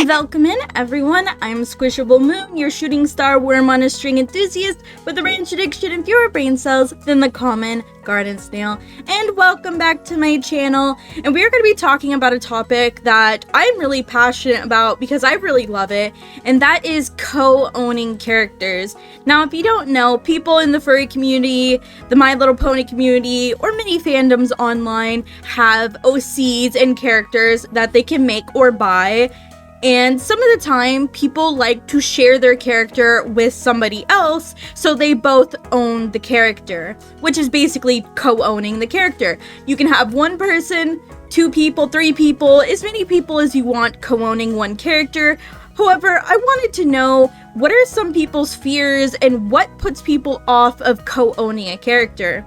Welcome in, everyone. I'm SquishableMoon, your shooting star worm on a string enthusiast with a range addiction and fewer brain cells than the common garden snail. And welcome back to my channel. And we are going to be talking about a topic that I'm really passionate about because I really love it, and that is co-owning characters. Now, if you don't know, people in the furry community, the My Little Pony community, or many fandoms online have OCs and characters that they can make or buy. And some of the time, people like to share their character with somebody else, so they both own the character, which is basically co-owning the character. You can have one person, 2 people, 3 people, as many people as you want co-owning one character. However, I wanted to know, what are some people's fears and what puts people off of co-owning a character?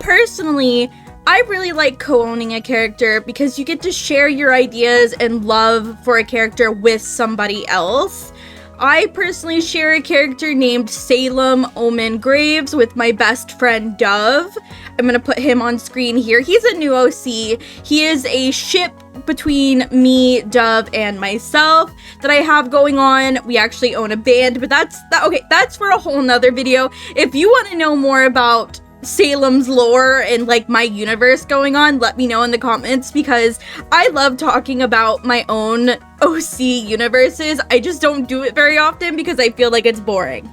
Personally, I really like co-owning a character because you get to share your ideas and love for a character with somebody else. I personally share a character named Salem Omen Graves with my best friend Dove. I'm gonna put him on screen here. He's a new OC. He is a ship between me, Dove, and myself that I have going on. We actually own a band, but that's for a whole nother video. If you want to know more about Salem's lore and like my universe going on, let me know in the comments, because I love talking about my own OC universes. I just don't do it very often because I feel like it's boring.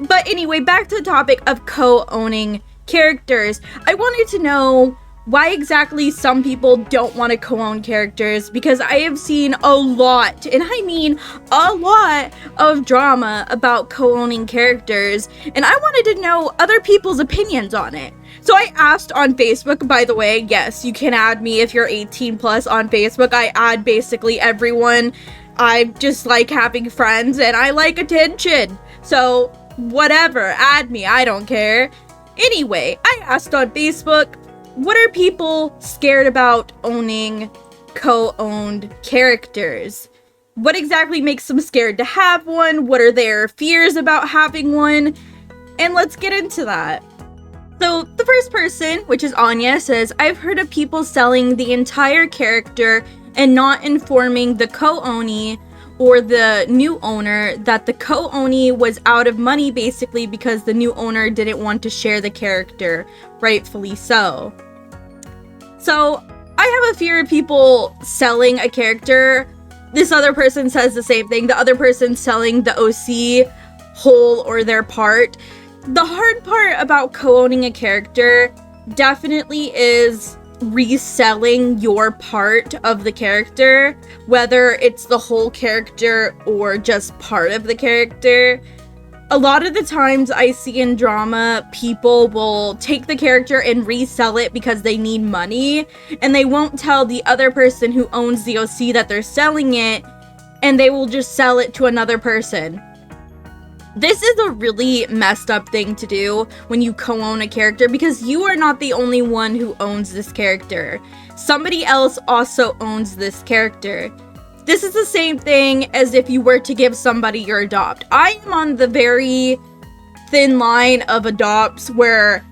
But anyway, back to the topic of co-owning characters. I wanted to know why exactly some people don't want to co-own characters, because I have seen a lot, and I mean a lot, of drama about co-owning characters, and I wanted to know other people's opinions on it. So I asked on Facebook, by the way. Yes, you can add me if you're 18 plus on Facebook. I add basically everyone. I just like having friends and I like attention. So whatever, add me, I don't care. Anyway, I asked on Facebook, what are people scared about owning co-owned characters? What exactly makes them scared to have one? What are their fears about having one? And let's get into that. So the first person, which is Anya, says, I've heard of people selling the entire character and not informing the co-ownee or the new owner that the co-ownee was out of money, basically because the new owner didn't want to share the character, rightfully so. So I have a fear of people selling a character. This other person says the same thing. The other person selling the OC whole or their part. The hard part about co-owning a character definitely is reselling your part of the character, whether it's the whole character or just part of the character. A lot of the times I see in drama, people will take the character and resell it because they need money, and they won't tell the other person who owns the OC that they're selling it, and they will just sell it to another person. This is a really messed up thing to do when you co-own a character, because you are not the only one who owns this character. Somebody else also owns this character. This is the same thing as if you were to give somebody your adopt. I am on the very thin line of adopts where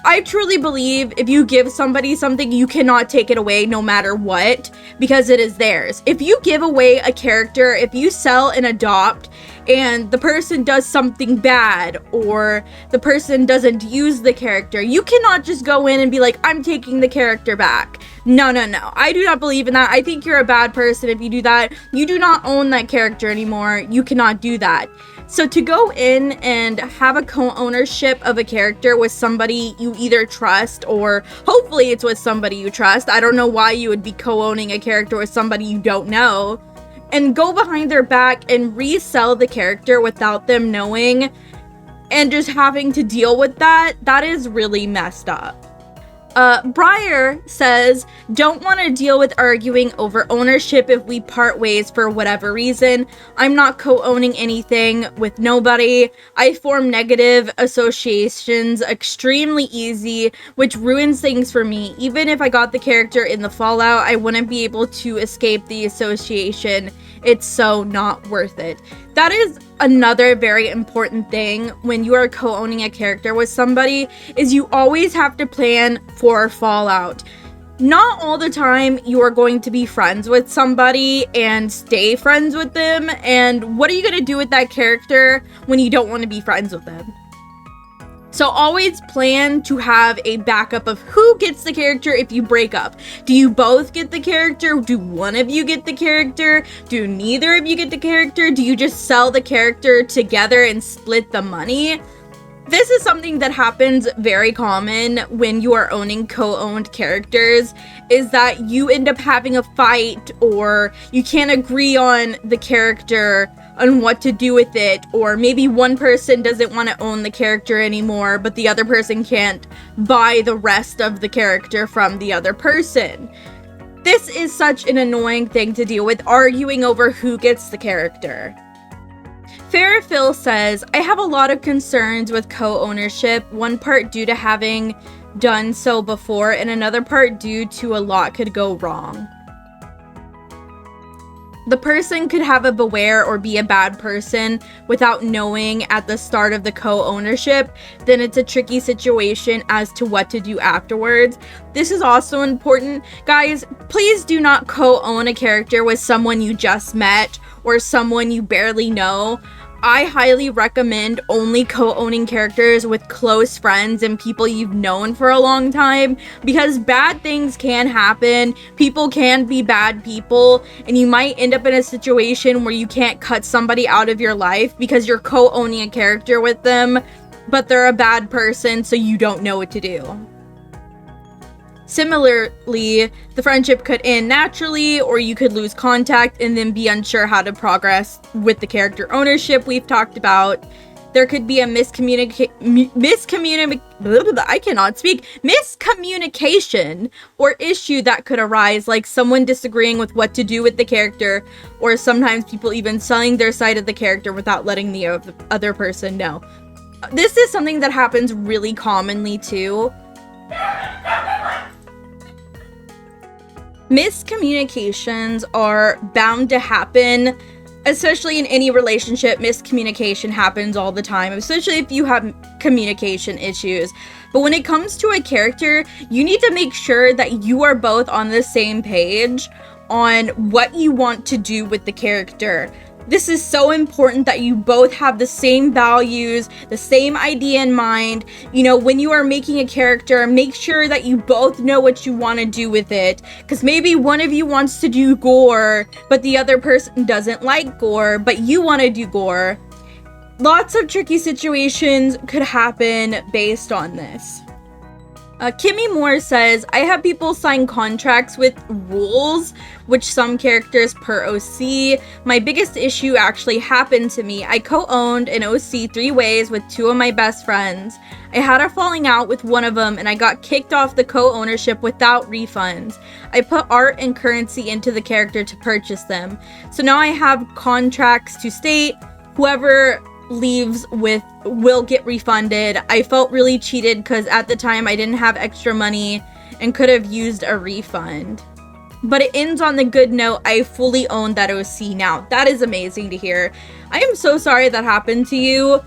I truly believe if you give somebody something, you cannot take it away no matter what, because it is theirs. If you give away a character, if you sell an adopt and the person does something bad or the person doesn't use the character, you cannot just go in and be like, I'm taking the character back. No. I do not believe in that. I think you're a bad person if you do that. You do not own that character anymore. You cannot do that. So to go in and have a co-ownership of a character with somebody you either trust, or hopefully it's with somebody you trust. I don't know why you would be co-owning a character with somebody you don't know, and go behind their back and resell the character without them knowing and just having to deal with that, that is really messed up. Briar says, don't want to deal with arguing over ownership if we part ways for whatever reason. I'm not co-owning anything with nobody. I form negative associations extremely easy, which ruins things for me. Even if I got the character in the Fallout, I wouldn't be able to escape the association. It's so not worth it. That is another very important thing when you are co-owning a character with somebody, is you always have to plan for Fallout. Not all the time you are going to be friends with somebody and stay friends with them, and what are you going to do with that character when you don't want to be friends with them? So always plan to have a backup of who gets the character if you break up. Do you both get the character? Do one of you get the character? Do neither of you get the character? Do you just sell the character together and split the money? This is something that happens very common when you are owning co-owned characters, is that you end up having a fight, or you can't agree on the character, on what to do with it, or maybe one person doesn't want to own the character anymore, but the other person can't buy the rest of the character from the other person. This is such an annoying thing to deal with, arguing over who gets the character. Phil says, I have a lot of concerns with co-ownership, one part due to having done so before, and another part due to a lot could go wrong. The person could have a beware or be a bad person without knowing at the start of the co-ownership. Then it's a tricky situation as to what to do afterwards. This is also important. Guys, please do not co-own a character with someone you just met or someone you barely know. I highly recommend only co-owning characters with close friends and people you've known for a long time, because bad things can happen. People can be bad people, and you might end up in a situation where you can't cut somebody out of your life because you're co-owning a character with them, but they're a bad person, so you don't know what to do. Similarly, the friendship could end naturally, or you could lose contact and then be unsure how to progress with the character ownership we've talked about. There could be a miscommunication or issue that could arise, like someone disagreeing with what to do with the character, or sometimes people even selling their side of the character without letting the other person know. This is something that happens really commonly too. Miscommunications are bound to happen, especially in any relationship. Miscommunication happens all the time, especially if you have communication issues. But when it comes to a character, you need to make sure that you are both on the same page on what you want to do with the character. This is so important that you both have the same values, the same idea in mind. You know, when you are making a character, make sure that you both know what you want to do with it. Because maybe one of you wants to do gore, but the other person doesn't like gore, but you want to do gore. Lots of tricky situations could happen based on this. Kimmy Moore says, I have people sign contracts with rules, which some characters per OC. My biggest issue actually happened to me. I co-owned an OC 3 ways with 2 of my best friends. I had a falling out with one of them and I got kicked off the co-ownership without refunds. I put art and currency into the character to purchase them. So now I have contracts to state whoever leaves with will get refunded. I felt really cheated because at the time I didn't have extra money and could have used a refund. But it ends on the good note. I fully own that OC now. That is amazing to hear. I am so sorry that happened to you.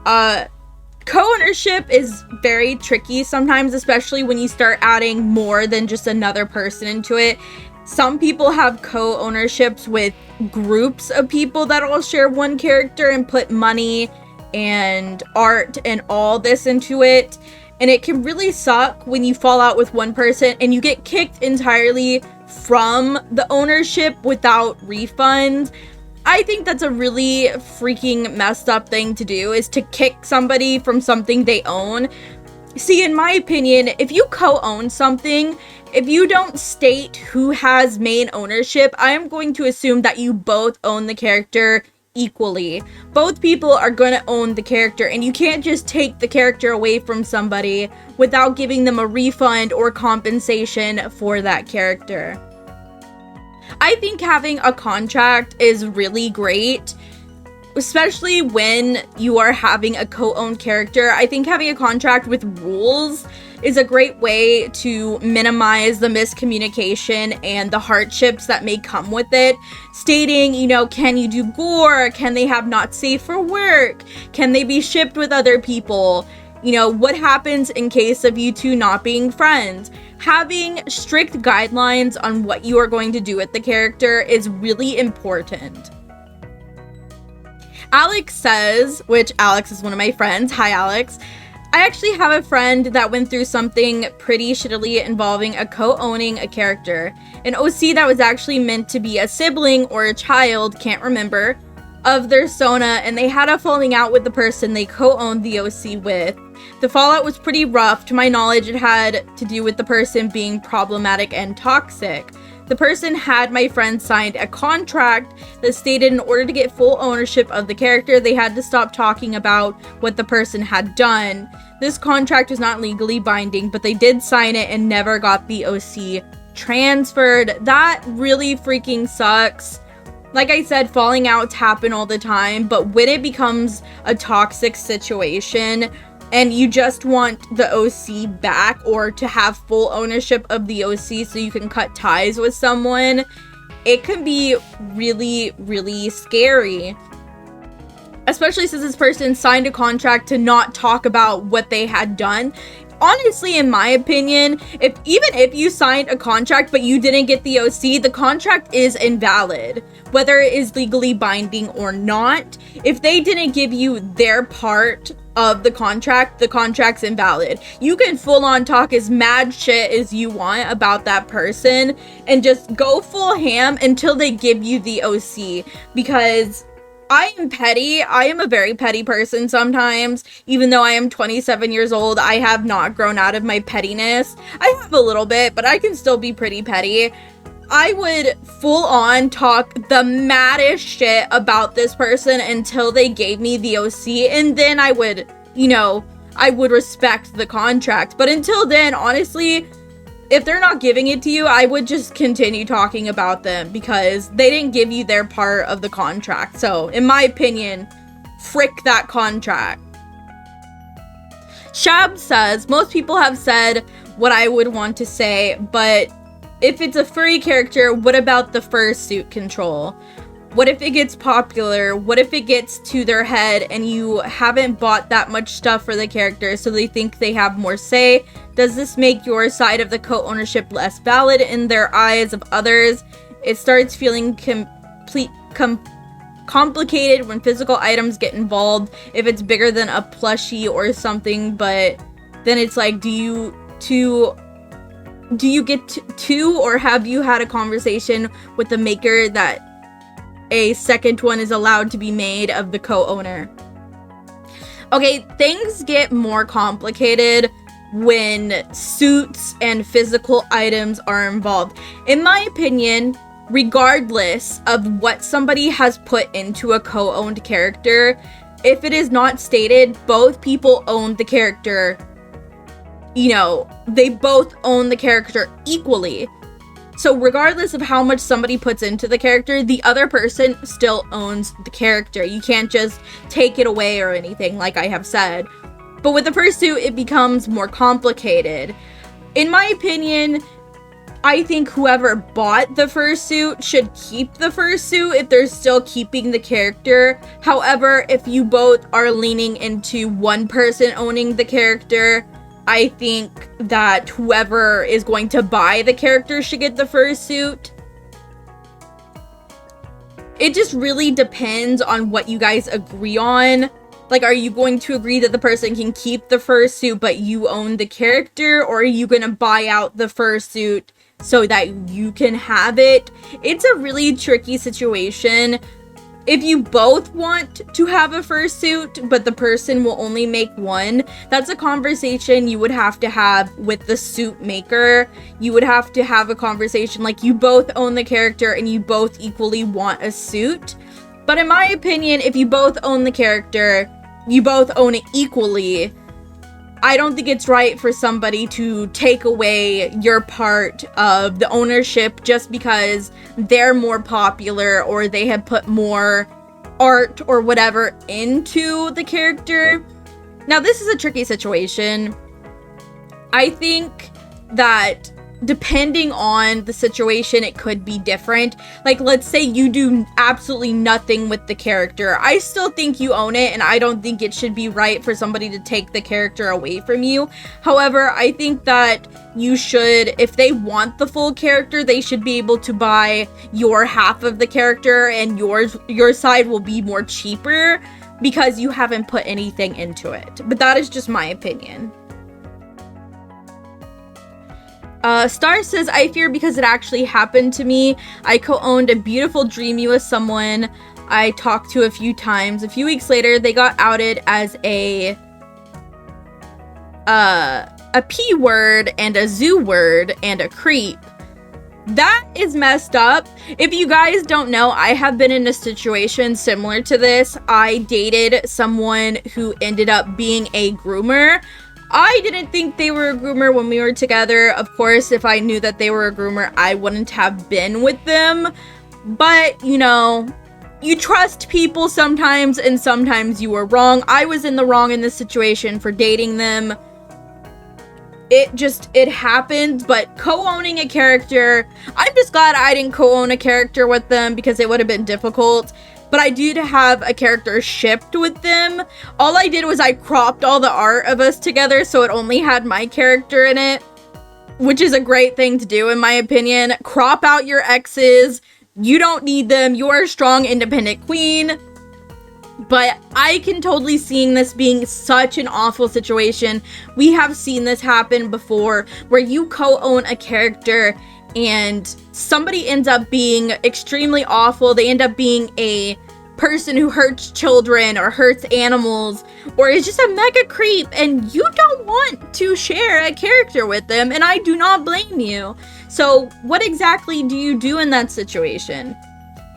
Co-ownership is very tricky sometimes, especially when you start adding more than just another person into it. Some people have co-ownerships with groups of people that all share one character and put money and art and all this into it. And it can really suck when you fall out with one person and you get kicked entirely from the ownership without refunds. I think that's a really freaking messed up thing to do, is to kick somebody from something they own. See, in my opinion, if you co-own something, if you don't state who has main ownership, I am going to assume that you both own the character equally. Both people are going to own the character, and you can't just take the character away from somebody without giving them a refund or compensation for that character. I think having a contract is really great, especially when you are having a co-owned character. I think having a contract with rules is a great way to minimize the miscommunication and the hardships that may come with it. Stating, you know, can you do gore? Can they have not safe for work? Can they be shipped with other people? You know, what happens in case of you two not being friends? having strict guidelines on what you are going to do with the character is really important. Alex says, which Alex is one of my friends. Hi, Alex. I actually have a friend that went through something pretty shittily involving a co-owning a character. An OC that was actually meant to be a sibling or a child, can't remember, of their Sona, and they had a falling out with the person they co-owned the OC with. The fallout was pretty rough. To my knowledge, it had to do with the person being problematic and toxic. The person had my friend signed a contract that stated in order to get full ownership of the character, they had to stop talking about what the person had done. This contract was not legally binding, but they did sign it and never got the OC transferred. That really freaking sucks. Like I said, falling outs happen all the time, but when it becomes a toxic situation and you just want the OC back or to have full ownership of the OC so you can cut ties with someone, it can be really, really scary. Especially since this person signed a contract to not talk about what they had done. Honestly, in my opinion, even if you signed a contract but you didn't get the OC, the contract is invalid, whether it is legally binding or not. If they didn't give you their part of the contract's invalid. You can full on talk as mad shit as you want about that person and just go full ham until they give you the OC, because I am petty. I am a very petty person sometimes. Even though I am 27 years old, I have not grown out of my pettiness. I have a little bit, but I can still be pretty petty. I would full on talk the maddest shit about this person until they gave me the OC, and then I would, I would respect the contract. But until then, honestly, if they're not giving it to you, I would just continue talking about them because they didn't give you their part of the contract. So, in my opinion, frick that contract. Shab says, most people have said what I would want to say, but if it's a furry character, what about the fursuit control? What if it gets popular? What if it gets to their head and you haven't bought that much stuff for the character so they think they have more say? Does this make your side of the co-ownership less valid in their eyes of others? It starts feeling complicated when physical items get involved. If it's bigger than a plushie or something, but then it's like, do you get to, or have you had a conversation with the maker that a second one is allowed to be made of the co-owner? Okay, things get more complicated when suits and physical items are involved. In my opinion, regardless of what somebody has put into a co-owned character, if it is not stated, both people own the character. They both own the character equally. So regardless of how much somebody puts into the character, the other person still owns the character. You can't just take it away or anything, like I have said. But with the fursuit, it becomes more complicated. In my opinion, I think whoever bought the fursuit should keep the fursuit if they're still keeping the character. However, if you both are leaning into one person owning the character, I think that whoever is going to buy the character should get the fursuit. It just really depends on what you guys agree on. Like, are you going to agree that the person can keep the fursuit but you own the character? Or are you going to buy out the fursuit so that you can have it? It's a really tricky situation. If you both want to have a fursuit, but the person will only make one, that's a conversation you would have to have with the suit maker. You would have to have a conversation like you both own the character and you both equally want a suit. But in my opinion, if you both own the character, you both own it equally, I don't think it's right for somebody to take away your part of the ownership just because they're more popular or they have put more art or whatever into the character. Now, this is a tricky situation. I think that depending on the situation, it could be different. Like, let's say you do absolutely nothing with the character. I still think you own it, and I don't think it should be right for somebody to take the character away from you. However, I think that you should, if they want the full character, they should be able to buy your half of the character, and your side will be more cheaper because you haven't put anything into it. But that is just my opinion. Star says, I fear because it actually happened to me. I co-owned a beautiful dreamy with someone I talked to a few times. A few weeks later, they got outed as a P word and a zoo word and a creep. That is messed up. If you guys don't know, I have been in a situation similar to this. I dated someone who ended up being a groomer. I didn't think they were a groomer when we were together. Of course, if I knew that they were a groomer, I wouldn't have been with them. But, you know, you trust people sometimes, and sometimes you were wrong. I was in the wrong in this situation for dating them. It happened, but co-owning a character, I'm just glad I didn't co-own a character with them because it would have been difficult. But I did have a character shipped with them. All I did was I cropped all the art of us together so it only had my character in it, which is a great thing to do in my opinion. Crop out your exes. You don't need them. You are a strong, independent queen. But I can totally see this being such an awful situation. We have seen this happen before where you co-own a character and somebody ends up being extremely awful. They end up being a person who hurts children or hurts animals or is just a mega creep, and you don't want to share a character with them, and I do not blame you. So what exactly do you do in that situation?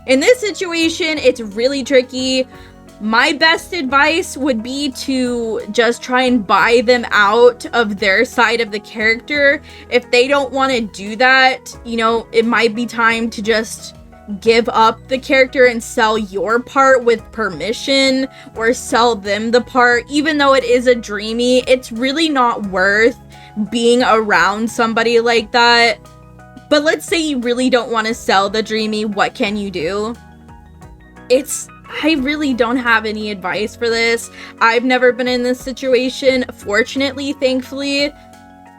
In this situation, it's really tricky. My best advice would be to just try and buy them out of their side of the character. If they don't want to do that, you know, it might be time to just give up the character and sell your part with permission, or sell them the part. Even though it is a dreamy, it's really not worth being around somebody like that. But let's say you really don't want to sell the dreamy, what can you do? I really don't have any advice for this. I've never been in this situation, fortunately, thankfully.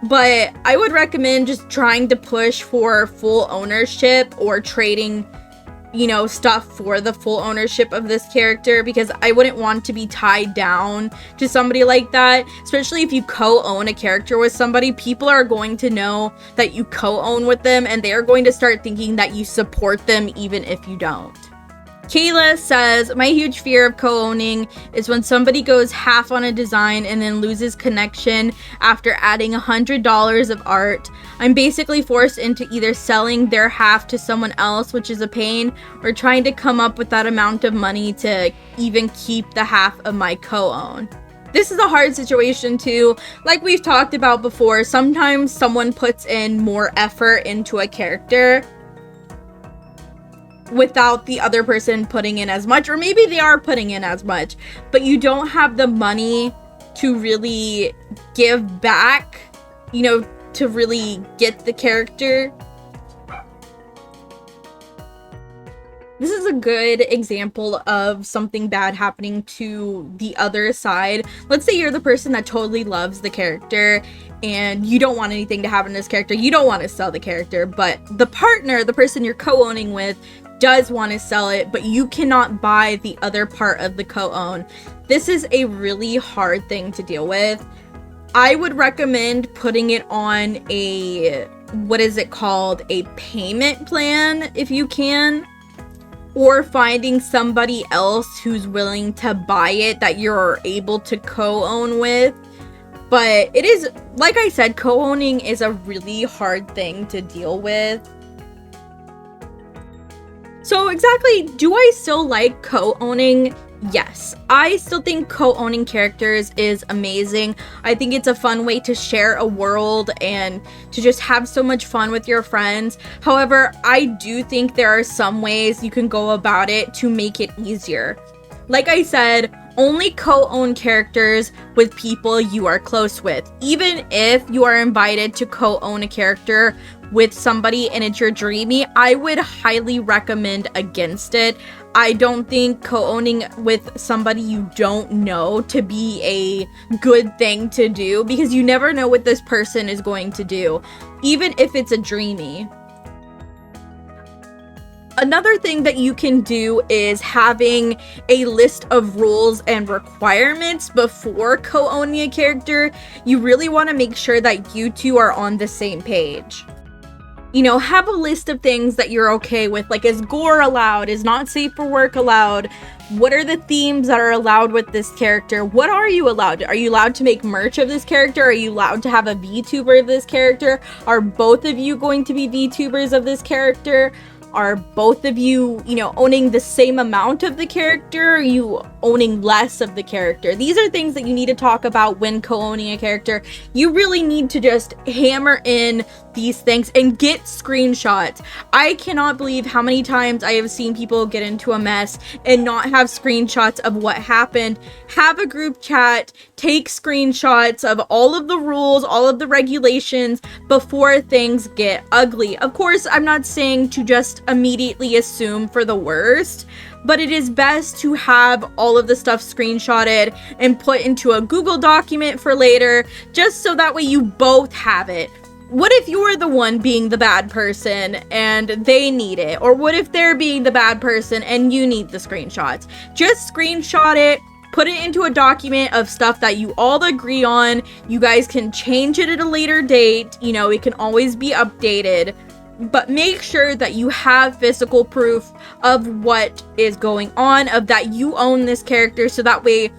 But I would recommend just trying to push for full ownership or trading, you know, stuff for the full ownership of this character, because I wouldn't want to be tied down to somebody like that. Especially if you co-own a character with somebody, people are going to know that you co-own with them, and they're going to start thinking that you support them even if you don't. Kayla says, my huge fear of co-owning is when somebody goes half on a design and then loses connection after adding $100 of art. I'm basically forced into either selling their half to someone else, which is a pain, or trying to come up with that amount of money to even keep the half of my co-own. This is a hard situation too. Like we've talked about before, sometimes someone puts in more effort into a character without the other person putting in as much, or maybe they are putting in as much, but you don't have the money to really give back, you know, to really get the character. This is a good example of something bad happening to the other side. Let's say you're the person that totally loves the character and you don't want anything to happen to this character. You don't want to sell the character, but the partner, the person you're co-owning with, does want to sell it, but you cannot buy the other part of the co-own. This is a really hard thing to deal with. I would recommend putting it on a, what is it called? A payment plan if you can, or finding somebody else who's willing to buy it that you're able to co-own with. But it is, like I said, co-owning is a really hard thing to deal with. So exactly, do I still like co-owning? Yes, I still think co-owning characters is amazing. I think it's a fun way to share a world and to just have so much fun with your friends. However, I do think there are some ways you can go about it to make it easier. Like I said, Only co-own characters with people you are close with. Even if you are invited to co-own a character with somebody and it's your dreamy, I would highly recommend against it. I don't think co-owning with somebody you don't know to be a good thing to do, because you never know what this person is going to do, even if it's a dreamy. Another thing that you can do is having a list of rules and requirements before co-owning a character. You really want to make sure that you two are on the same page. You know, have a list of things that you're okay with, like, is gore allowed? Is not safe for work allowed? What are the themes that are allowed with this character? What are you allowed? Are you allowed to make merch of this character? Are you allowed to have a VTuber of this character? Are both of you going to be VTubers of this character? Are both of you, owning the same amount of the character? Are you owning less of the character? These are things that you need to talk about when co-owning a character. You really need to just hammer in these things and get screenshots. I cannot believe how many times I have seen people get into a mess and not have screenshots of what happened. Have a group chat, take screenshots of all of the rules, all of the regulations before things get ugly. Of course, I'm not saying to just immediately assume for the worst, but it is best to have all of the stuff screenshotted and put into a Google document for later, just so that way you both have it. What if you're the one being the bad person and they need it? Or what if they're being the bad person and you need the screenshots? Just screenshot it, put it into a document of stuff that you all agree on. You guys can change it at a later date. It can always be updated. But make sure that you have physical proof of what is going on, of that you own this character, so that way,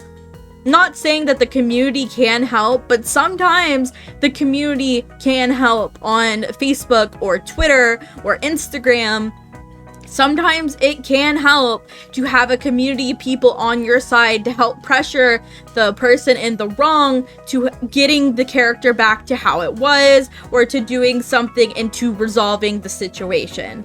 not saying that the community can help, but sometimes the community can help on Facebook or Twitter or Instagram. Sometimes it can help to have a community of people on your side to help pressure the person in the wrong to getting the character back to how it was, or to doing something into resolving the situation.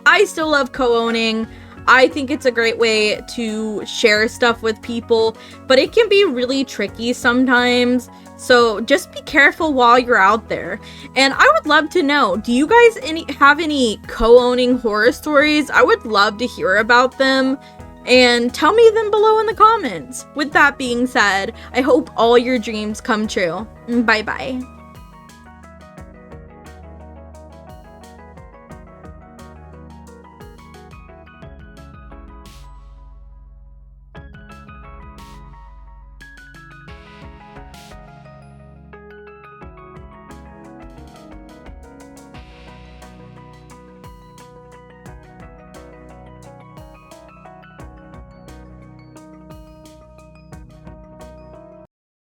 I still love co-owning. I think it's a great way to share stuff with people, but it can be really tricky sometimes. So just be careful while you're out there. And I would love to know, do you guys have any co-owning horror stories? I would love to hear about them. And tell me them below in the comments. With that being said, I hope all your dreams come true. Bye bye.